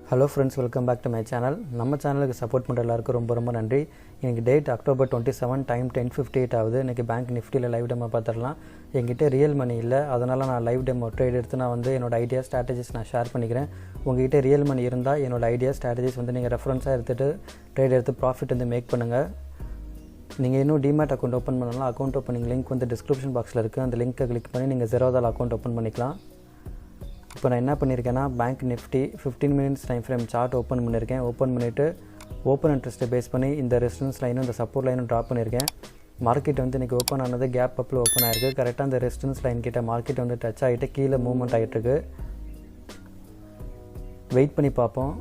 Hello friends, welcome back to my channel. நம்ம சேனலுக்கு support பண்ணுற எல்லாருக்கும் ரொம்ப நன்றி. எனக்கு டேட் அக்டோபர் 27 டைம் 10:58 ஆகுது. இன்றைக்கி பேங்க் நிஃப்டியில் லைவ் டெமோ பார்த்துடலாம். என்கிட்ட ரியல் மணி இல்லை, அதனால் நான் லைவ் டெமோ ட்ரேட் எடுத்து நான் என்னோடய ஐடியா ஸ்ட்ராட்டஜிஸ் நான் ஷேர் பண்ணிக்கிறேன். உங்கள்கிட்ட ரியல் மணி இருந்தால் என்னோடய ஐடியா ஸ்ட்ராட்டஜிஸ் நீங்கள் ரெஃபரன்ஸாக எடுத்துகிட்டு ட்ரேட் எடுத்து ப்ராஃபிட் மேக் பண்ணுங்கள். நீங்கள் இன்னும் டிமேட் அக்கௌண்ட் ஓப்பன் பண்ணலாம். அக்கௌண்ட் ஓப்பனிங் லிங்க் டிஸ்கிரிப்ஷன் பாக்ஸில் இருக்குது. அந்த லிங்க்கை கிளிக் பண்ணி நீங்கள் ஜெரோதால் அக்கௌண்ட் ஓப்பன் பண்ணிக்கலாம். இப்போ நான் என்ன பண்ணியிருக்கேன்னா bank nifty 15 minutes time frame chart open பண்ணியிருக்கேன். ஓப்பன் பண்ணிவிட்டு ஓப்பன் இன்ட்ரெஸ்ட்டை பேஸ் பண்ணி இந்த ரெசிஸ்டன்ஸ் லைனும் இந்த சப்போர்ட் லைனும் ட்ராப் பண்ணியிருக்கேன். மார்க்கெட் இன்றைக்கி ஓப்பன் ஆனது கேப் அப்பில் ஓப்பன் ஆகிருக்கு. கரெக்டாக அந்த ரெசிஸ்டன்ஸ் லைன் கிட்ட மார்க்கெட் டச் ஆகிட்டு கீழே மூவ்மெண்ட் ஆகிட்டுருக்கு. வெயிட் பண்ணி பார்ப்போம்.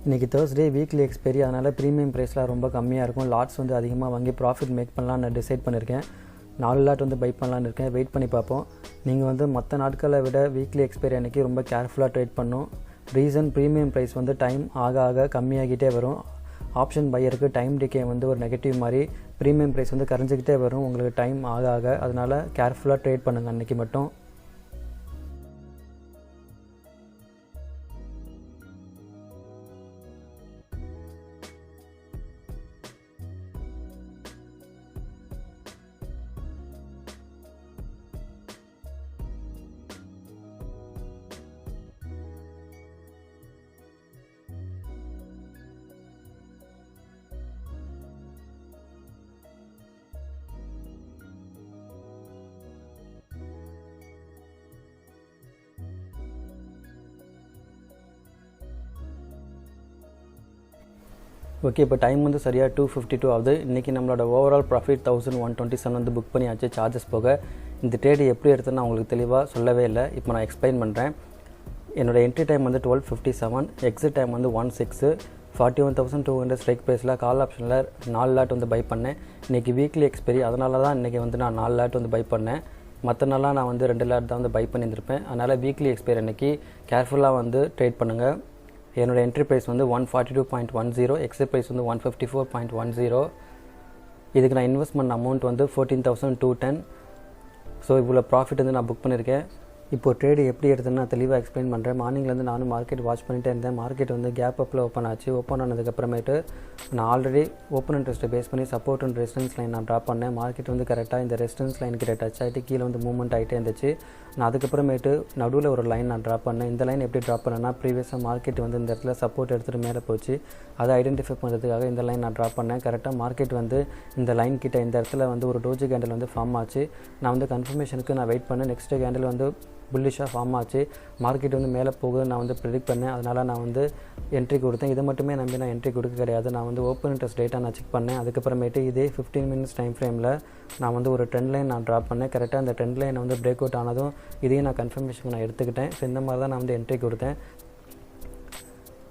இன்றைக்கி தேர்ஸ்டே வீக்லி எக்ஸ்பைரி, அதனால் ப்ரீமியம் ப்ரைஸ்லாம் ரொம்ப கம்மியாக இருக்கும். லாட்ஸ் அதிகமாக வாங்கி ப்ராஃபிட் மேக் பண்ணலான்னு நான் டிசைட் பண்ணியிருக்கேன். 4 லாட் பை பண்ணலான்னு இருக்கேன். வெயிட் பண்ணி பார்ப்போம். நீங்கள் மற்ற நாட்களை விட வீக்லி எக்ஸ்பைரி அன்றைக்கி ரொம்ப கேர்ஃபுல்லாக ட்ரேட் பண்ணும். ரீசன் ப்ரீமியம் ப்ரைஸ் டைம் ஆக கம்மியாகிட்டே வரும். ஆப்ஷன் பையருக்கு டைம் டிகே ஒரு நெகட்டிவ் மாதிரி ப்ரீமியம் ப்ரைஸ் கரைஞ்சிக்கிட்டே வரும் உங்களுக்கு டைம் ஆக. அதனால் கேர்ஃபுல்லாக ட்ரேட் பண்ணுங்கள் அன்றைக்கி மட்டும். ஓகே, இப்போ டைம் சரியாக 2:52 ஆகுது. இன்றைக்கி நம்மளோட ஓவரால் ப்ராஃபிட் 1127 புக் பண்ணியாச்சு சார்ஜஸ் போக. இந்த ட்ரேடு எப்படி எடுத்துன்னு நான் உங்களுக்கு தெளிவாக சொல்லவே இல்லை. இப்போ நான் எக்ஸ்பிளைன் பண்ணுறேன். என்னோடய entry time 12:57, exit time 16, 41,200 strike ப்ரைஸில் கால் ஆப்ஷனில் 4 லாட் பை பண்ணேன். இன்றைக்கி வீக்லி எக்ஸ்பைரி, அதனால தான் இன்றைக்கி நான் 4 லாட் பை பண்ணேன். மற்ற நாளாக நான் 2 லாட் தான் பை பண்ணியிருந்திருப்பேன். அதனால் வீக்லி எக்ஸ்பைரி அன்றைக்கி கேர்ஃபுல்லாக ட்ரேட் பண்ணுங்கள். என்னோடய என்ட்ரி ப்ரைஸ் 142.10, எக்ஸிட் ப்ரைஸ் 154.10. இதுக்கு நான் இன்வெஸ்ட்மெண்ட் அமௌண்ட் 14,210. ஸோ இவ்வளோ ப்ராஃபிட் நான் புக் பண்ணியிருக்கேன். இப்போ ட்ரேடு எப்படி எடுத்துன்னு நான் தெளிவாக எக்ஸ்பிளைன் பண்ணுறேன். மார்னிங்லேருந்து நானும் மார்க்கெட் வாட்ச் பண்ணிகிட்டே இருந்தேன். மார்க்கெட் கேப் அப்பில் ஓப்பன் ஆச்சு. ஓப்பன் ஆனதுக்கப்புறமேட்டு நான் ஆல்ரெடி ஓப்பன் இன்ட்ரெஸ்ட்டை பேஸ் பண்ணி சப்போர்ட் அண்ட் ரெசிஸ்டன்ஸ் லைன் நான் ட்ராப் பண்ணேன். மார்க்கெட் கரெக்டாக இந்த ரெசிஸ்டன்ஸ் லைன் கிட்ட டச் ஆகிட்டு கீழே மூவ்மெண்ட் ஆகிட்டே இருந்துச்சு. நான் அதுக்கப்புறமேட்டு நடுவில் ஒரு லைன் நான் ட்ராப் பண்ணேன். இந்த லைன் எப்படி ட்ராப் பண்ணேன்னா ப்ரீவியஸாக மார்க்கெட் இந்த இடத்துல சப்போர்ட் எடுத்துகிட்டு மேலே போச்சு. அதை ஐடென்டிஃபை பண்ணுறதுக்காக இந்த லைன் நான் ட்ராப் பண்ணேன். கரெக்டாக மார்க்கெட் இந்த லைன் கிட்ட இந்த இடத்துல ஒரு டோஜி கேண்டில் ஃபார்ம் ஆச்சு. நான் கன்ஃபர்மேஷனுக்கு நான் வெயிட் பண்ணேன். நெக்ஸ்ட்டு கேண்டில் புல்லிஷாக ஃபார்ம் ஆச்சு. மார்க்கெட் மேலே போகுது நான் ப்ரெடிக்ட் பண்ணேன். அதனால் நான் என்ட்ரி கொடுத்தேன். இதை மட்டுமே நம்பி நான் என்ட்ரி கொடுக்க கிடையாது. நான் ஓப்பன் இன்ட்ரெஸ்ட் டேட்டா நான் செக் பண்ணேன். அதுக்கப்புறமேட்டு இதே 15 மினிட்ஸ் டைம் ஃப்ரேமில் நான் ஒரு ட்ரெண்ட் லைன் நான் ட்ராப் பண்ணேன். கரெக்டாக அந்த ட்ரெண்ட் லைன் பிரேக் அவுட் ஆனதும் இதையும் நான் கன்ஃபர்மேஷன் நான் எடுத்துக்கிட்டேன். ஸோ இந்த மாதிரி தான் நான் என்ட்ரி கொடுத்தேன்.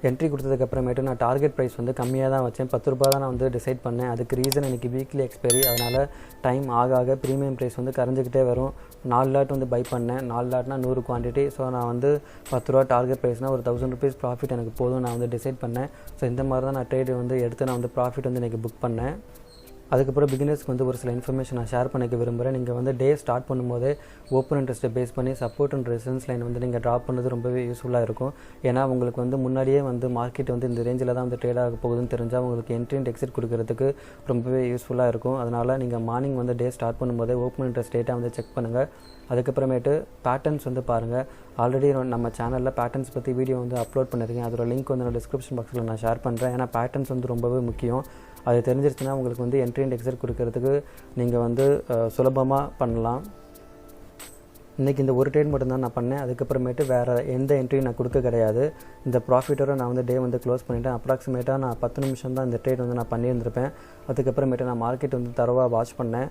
என்ட்ரி கொடுத்ததுக்கப்புறமேட்டு நான் டார்கெட் ப்ரைஸ் கம்மியாக தான் வச்சேன். 10 ரூபா தான் நான் டிசைட் பண்ணேன். அதுக்கு ரீசன் இன்றைக்கி வீக்லி எக்ஸ்பைரி, அதனால் டைம் ஆக ப்ரீமியம் ப்ரைஸ் கரைஞ்சிக்கிட்டே வரும். 4 லாட் பை பண்ணேன். 4 லாட்னா 100 குவான்டிட்டி. ஸோ நான் 10 ரூபா டார்கெட் ப்ரைஸ்னால் ஒரு 1000 ருபீஸ் ப்ராஃபிட் எனக்கு போதும் நான் டிசைட் பண்ணேன். ஸோ இந்த மாதிரி தான் நான் ட்ரேடு எடுத்து நான் ப்ராஃபிட் இன்றைக்கி புக் பண்ணேன். அதுக்கப்புறம் பிகினர்ஸ்க்கு ஒரு சில இன்ஃபர்மேஷன் நான் ஷேர் பண்ணிக்க விரும்புகிறேன். நீங்கள் டே ஸ்டார்ட் பண்ணும்போதே ஓப்பன் இன்ட்ரெஸ்ட்டை பேஸ் பண்ணி சப்போர்ட் அண்ட் ரெசிஸ்டன்ஸ் லைன் நீங்கள் ட்ராப் பண்ணது ரொம்பவே யூஸ்ஃபுல்லாக இருக்கும். ஏன்னா உங்களுக்கு முன்னாடியே மார்க்கெட் இந்த ரேஞ்சில் தான் ட்ரேட் ஆக போகுதுன்னு தெரிஞ்சால் உங்களுக்கு என்ட்ரி அண்ட் எக்ஸிட் கொடுக்கறதுக்கு ரொம்பவே யூஸ்ஃபுல்லாக இருக்கும். அதனால் நீங்கள் மார்னிங் டே ஸ்டார்ட் பண்ணும்போதே ஓப்பன் இன்ட்ரெஸ்ட் டேட்டா செக் பண்ணுங்கள். அதுக்கப்புறமேட்டு பேட்டர்ன்ஸ் பாருங்கள். ஆல்ரெடி நம்ம சேனலில் பேட்டர்ன்ஸ் பற்றி வீடியோ அப்லோட் பண்ணியிருக்கேன். அதோட லிங்க் நான் டிஸ்கிரிப்ஷன் பாக்ஸில் நான் ஷேர் பண்ணுறேன். ஏன்னா பேட்டர்ன்ஸ் ரொம்பவே முக்கியம். அது தெரிஞ்சிருச்சுன்னா உங்களுக்கு என்ட்ரி அண்ட் எக்ஸிட் கொடுக்கறதுக்கு நீங்கள் சுலபமாக பண்ணலாம். இன்றைக்கி இந்த ஒரு ட்ரேட் மட்டும்தான் நான் பண்ணேன். அதுக்கப்புறமேட்டு வேறு எந்த என்ட்ரியும் நான் கொடுக்க கிடையாது. இந்த ப்ராஃபிட்டோட நான் டே க்ளோஸ் பண்ணிவிட்டேன். அப்ராக்சிமேட்டாக நான் 10 நிமிஷம் தான் இந்த ட்ரேட் நான் பண்ணியிருந்திருப்பேன். அதுக்கப்புறமேட்டு நான் மார்க்கெட் தரவாக வாட்ச் பண்ணேன்.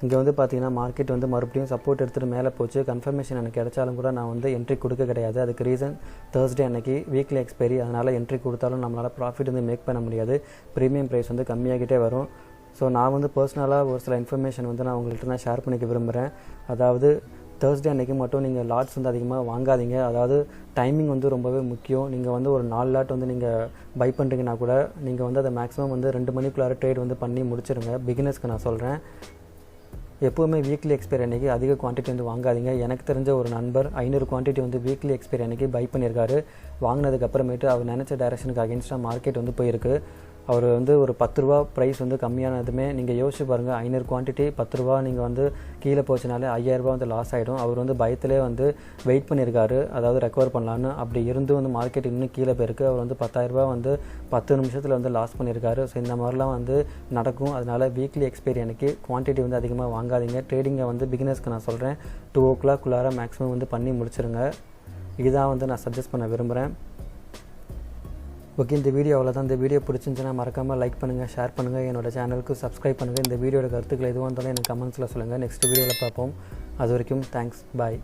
இங்கே பார்த்தீங்கன்னா மார்க்கெட் மறுபடியும் சப்போர்ட் எடுத்துகிட்டு மேலே போச்சு. கன்ஃபர்மேஷன் எனக்கு கிடைச்சாலும் கூட நான் என்ட்ரி கொடுக்க கிடையாது. அதுக்கு ரீசன் தேர்ஸ்டே அன்றைக்கி வீக்லி எக்ஸ்பைரி, அதனால் என்ட்ரி கொடுத்தாலும் நம்மளால் ப்ராஃபிட் மேக் பண்ண முடியாது. ப்ரீமியம் ப்ரைஸ் கம்மியாகிட்டே வரும். ஸோ நான் பர்சனலாக ஒரு சில இன்ஃபர்மேஷன் நான் உங்கள்கிட்ட நான் ஷேர் பண்ணிக்க விரும்புகிறேன். அதாவது தேர்ஸ்டே அன்றைக்கி மட்டும் நீங்கள் லாட்ஸ் அதிகமாக வாங்காதீங்க. அதாவது டைமிங் ரொம்பவே முக்கியம். நீங்கள் ஒரு 4 லாட் நீங்கள் பை பண்ணுறீங்கன்னா கூட நீங்கள் அதை மேக்ஸிமம் 2 மணிக்குள்ளார ட்ரேட் பண்ணி முடிச்சிருங்க. பிகினர்ஸ்க்கு நான் சொல்கிறேன். எப்போவுமே வீக்லி எக்ஸ்பைரி அன்றைக்கி அதிக குவான்டிட்டி வந்து வாங்காதீங்க. எனக்கு தெரிஞ்ச ஒரு நண்பர் 500 குவான்டிட்டி வந்து வீக்லி எக்ஸ்பைரி அன்றைக்கி பை பண்ணியிருக்காரு. வாங்கினதுக்கப்புறமேட்டு அவர் நினச்ச டைரக்ஷனுக்கு அகேன்ஸ்டாக மார்க்கெட் வந்து போயிருக்கு. அவர் வந்து ஒரு 10 ரூபா ப்ரைஸ் வந்து கம்மியானதுமே நீங்கள் யோசிச்சு பாருங்கள், 500 குவான்டிட்டி 10 ரூபா நீங்கள் வந்து கீழே போச்சுனாலே 5000 ரூபா வந்து லாஸ் ஆகிடும். அவர் வந்து பயத்திலே வந்து வெயிட் பண்ணியிருக்காரு, அதாவது ரெக்கவர் பண்ணலான்னு. அப்படி இருந்து வந்து மார்க்கெட் இன்னும் கீழே போயிருக்கு. அவர் வந்து 10,000 ரூபா வந்து 10 நிமிஷத்தில் வந்து லாஸ் பண்ணியிருக்காரு. ஸோ இந்த மாதிரிலாம் வந்து நடக்கும். அதனால் வீக்லி எக்ஸ்பைரி அன்றைக்கி குவான்டிட்டி வந்து அதிகமாக வாங்காதீங்க. ட்ரேடிங்கை வந்து பிகினர்ஸ்க்கு நான் சொல்கிறேன், 2 o'clock மேக்ஸிமம் வந்து பண்ணி முடிச்சிருங்க. இதுதான் வந்து நான் சஜஸ்ட் பண்ண விரும்புகிறேன். ஓகே, இந்த வீடியோ அவ்வளோதான். இந்த வீடியோ பிடிச்சிருந்துச்சுன்னா மறக்காமல் லைக் பண்ணுங்கள், ஷேர் பண்ணுங்கள், என்னோட சேனலுக்கு சப்ஸ்கிரைப் பண்ணுங்கள். இந்த வீடியோட கருத்துக்கள் எதுவாக இருந்தாலும் எனக்கு கமெண்ட்ஸில் சொல்லுங்கள். நெக்ஸ்ட் வீடியோவில் பார்ப்போம். அது வரைக்கும் தேங்க்ஸ், பாய்.